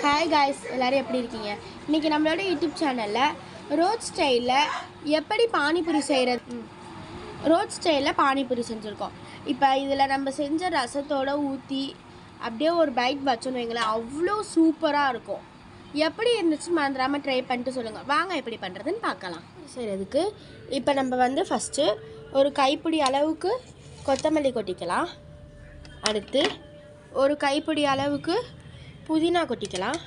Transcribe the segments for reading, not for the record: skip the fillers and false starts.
Hi guys, எல்லோரும் எப்படி இருக்கீங்க? இன்றைக்கி நம்மளோட யூடியூப் சேனலில் ரோட் ஸ்டைலில் எப்படி பானிபூரி செய்கிறது ரோட் ஸ்டைலில் பானிபூரி செஞ்சுருக்கோம். இப்போ இதில் நம்ம செஞ்ச ரசத்தோடு ஊற்றி அப்படியே ஒரு பைட் வச்சோன்னு வைங்களேன், அவ்வளோ சூப்பராக இருக்கும். எப்படி இருந்துச்சு மறந்துடாமல் ட்ரை பண்ணிட்டு சொல்லுங்கள். வாங்க எப்படி பண்ணுறதுன்னு பார்க்கலாம். செய்கிறதுக்கு இப்போ நம்ம ஃபஸ்ட்டு ஒரு கைப்பிடி அளவுக்கு கொத்தமல்லி கொட்டிக்கலாம். அடுத்து ஒரு கைப்பிடி அளவுக்கு புதினா கொட்டிக்கலாம்.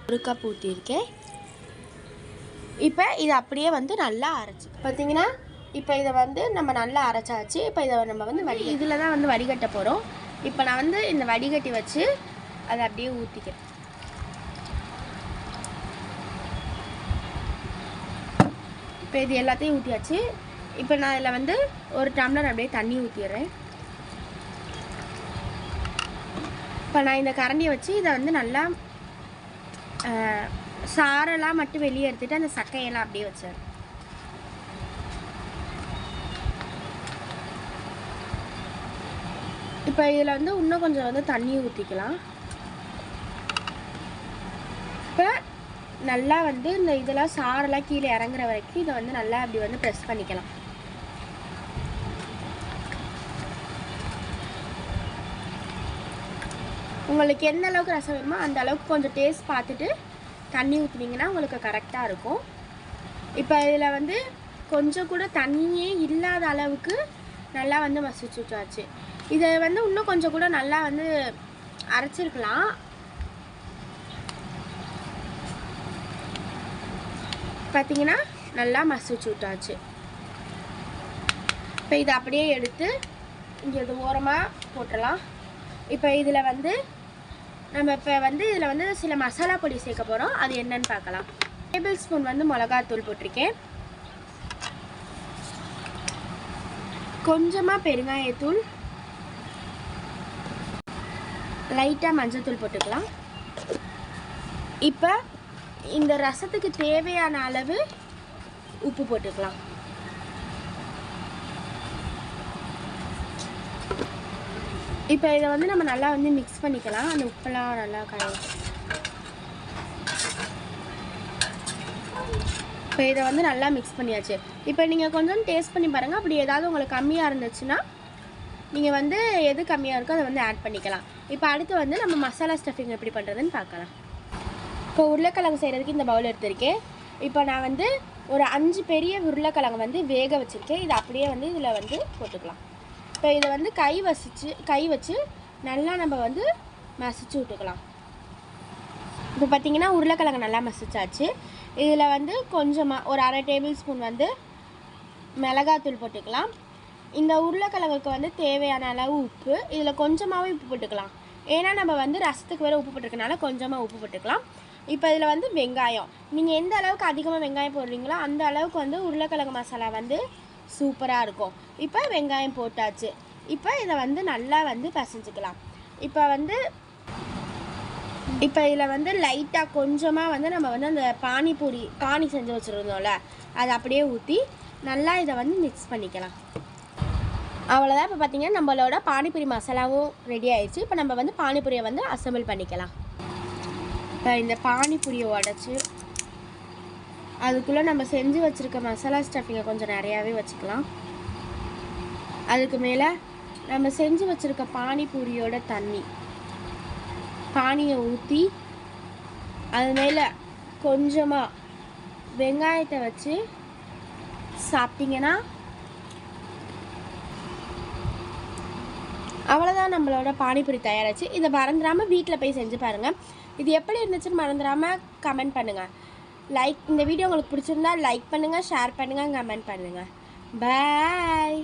ஒரு கப் ஊற்றிருக்கேன். இப்போ இதை அப்படியே நல்லா அரைச்சி பார்த்தீங்கன்னா, இப்போ இதை நம்ம நல்லா அரைச்சாச்சு. இப்போ இதை நம்ம இதில் தான் வடிகட்ட போகிறோம். இப்போ நான் இந்த வடிகட்டி வச்சு அதை அப்படியே ஊற்றிக்கிறேன். இப்போ இது எல்லாத்தையும் ஊற்றியாச்சு. இப்போ நான் இதில் ஒரு டம்ளர் அப்படியே தண்ணி ஊற்றிடுறேன். இப்போ நான் இந்த கரண்டியை வச்சு இதை நல்லா சாரெல்லாம் மட்டும் வெளியே எடுத்துகிட்டு அந்த சக்கையெல்லாம் அப்படியே வச்சிடுறேன். இப்போ இதில் இன்னும் கொஞ்சம் தண்ணி ஊற்றிக்கலாம். இப்போ நல்லா இந்த இதெல்லாம் சாரெல்லாம் கீழே இறங்குற வரைக்கும் இதை நல்லா அப்படி ப்ரெஸ் பண்ணிக்கலாம். உங்களுக்கு எந்த அளவுக்கு ரசம் வேணுமோ அந்த அளவுக்கு கொஞ்சம் டேஸ்ட் பார்த்துட்டு தண்ணி ஊற்றினீங்கன்னா உங்களுக்கு கரெக்டாக இருக்கும். இப்போ இதில் கொஞ்சம் கூட தண்ணியே இல்லாத அளவுக்கு நல்லா மசிச்சு விட்டாச்சு. இதை இன்னும் கொஞ்சம் கூட நல்லா அரைச்சிருக்கலாம். பார்த்தீங்கன்னா நல்லா மசிச்சு விட்டாச்சு. இப்போ இதை அப்படியே எடுத்து இங்கே இது ஓரமாக போட்டுடலாம். இப்போ இதில் நம்ம இப்போ இதில் சில மசாலா பொடி சேர்க்க போகிறோம். அது என்னன்னு பார்க்கலாம். டேபிள் ஸ்பூன் மிளகாத்தூள் போட்டிருக்கேன். கொஞ்சமாக பெருங்காயத்தூள், லைட்டாக மஞ்சள் போட்டுக்கலாம். இப்போ இந்த ரசத்துக்கு தேவையான அளவு உப்பு போட்டுக்கலாம். இப்போ இதை நம்ம நல்லா மிக்ஸ் பண்ணிக்கலாம். அந்த உப்பெல்லாம் நல்லா கரையும். இப்போ இதை நல்லா மிக்ஸ் பண்ணியாச்சு. இப்போ நீங்கள் கொஞ்சம் டேஸ்ட் பண்ணி பாருங்கள். அப்படி ஏதாவது உங்களுக்கு கம்மியாக இருந்துச்சுன்னா நீங்கள் எது கம்மியாக இருக்கோ அதை ஆட் பண்ணிக்கலாம். இப்போ அடுத்து நம்ம மசாலா ஸ்டஃபிங் எப்படி பண்ணுறதுன்னு பார்க்கலாம். இப்போ உருளைக்கிழங்கு செய்கிறதுக்கு இந்த பவுல் எடுத்திருக்கேன். இப்போ நான் ஒரு 5 பெரிய உருளைக்கிழங்கு வேக வச்சுருக்கேன். இதை அப்படியே இதில் போட்டுக்கலாம். இப்போ இதை கை வச்சு நல்லா நம்ம மசிச்சு விட்டுக்கலாம். இப்போ பார்த்திங்கன்னா உருளைக்கிழங்கு நல்லா மசிச்சாச்சு. இதில் கொஞ்சமாக ஒரு அரை டேபிள் ஸ்பூன் மிளகாத்தூள் போட்டுக்கலாம். இந்த உருளைக்கிழங்குக்கு தேவையான அளவு உப்பு, இதில் கொஞ்சமாகவே உப்பு போட்டுக்கலாம். ஏன்னா நம்ம ரசத்துக்கு வேறு உப்பு போட்டிருக்கனால கொஞ்சமாக உப்பு போட்டுக்கலாம். இப்போ இதில் வெங்காயம், நீங்கள் எந்த அளவுக்கு அதிகமாக வெங்காயம் போடுறீங்களோ அந்த அளவுக்கு உருளைக்கிழங்கு மசாலா சூப்பராக இருக்கும். இப்போ வெங்காயம் போட்டாச்சு. இப்போ இதை நல்லா பசைஞ்சிக்கலாம். இப்போ இதில் லைட்டாக கொஞ்சமாக நம்ம அந்த பானி செஞ்சு வச்சுருந்தோம்ல அதை அப்படியே ஊற்றி நல்லா இதை மிக்ஸ் பண்ணிக்கலாம். அவ்வளோதான். இப்போ பார்த்திங்கன்னா நம்மளோட பானிபூரி மசாலாவும் ரெடி ஆயிடுச்சு. இப்போ நம்ம பானிபூரியை அசம்பிள் பண்ணிக்கலாம். இப்போ இந்த பானிபூரியை உடச்சி அதுக்குள்ளே நம்ம செஞ்சு வச்சுருக்க மசாலா ஸ்டஃபிங்கை கொஞ்சம் நிறையாவே வச்சுக்கலாம். அதுக்கு மேலே நம்ம செஞ்சு வச்சுருக்க பானிபூரியோட பானியை ஊற்றி அது மேலே கொஞ்சமாக வெங்காயத்தை வச்சு சாப்பிட்டிங்கன்னா அவ்வளோதான், நம்மளோட பானிபூரி தயாராச்சு. இதை மறந்துடாமல் வீட்டில் போய் செஞ்சு பாருங்கள். இது எப்படி இருந்துச்சுன்னு மறந்துடாமல் கமெண்ட் பண்ணுங்கள். இந்த வீடியோ உங்களுக்கு பிடிச்சிருந்தா லைக் பண்ணுங்கள், ஷேர் பண்ணுங்கள், கமெண்ட் பண்ணுங்கள். பாய்.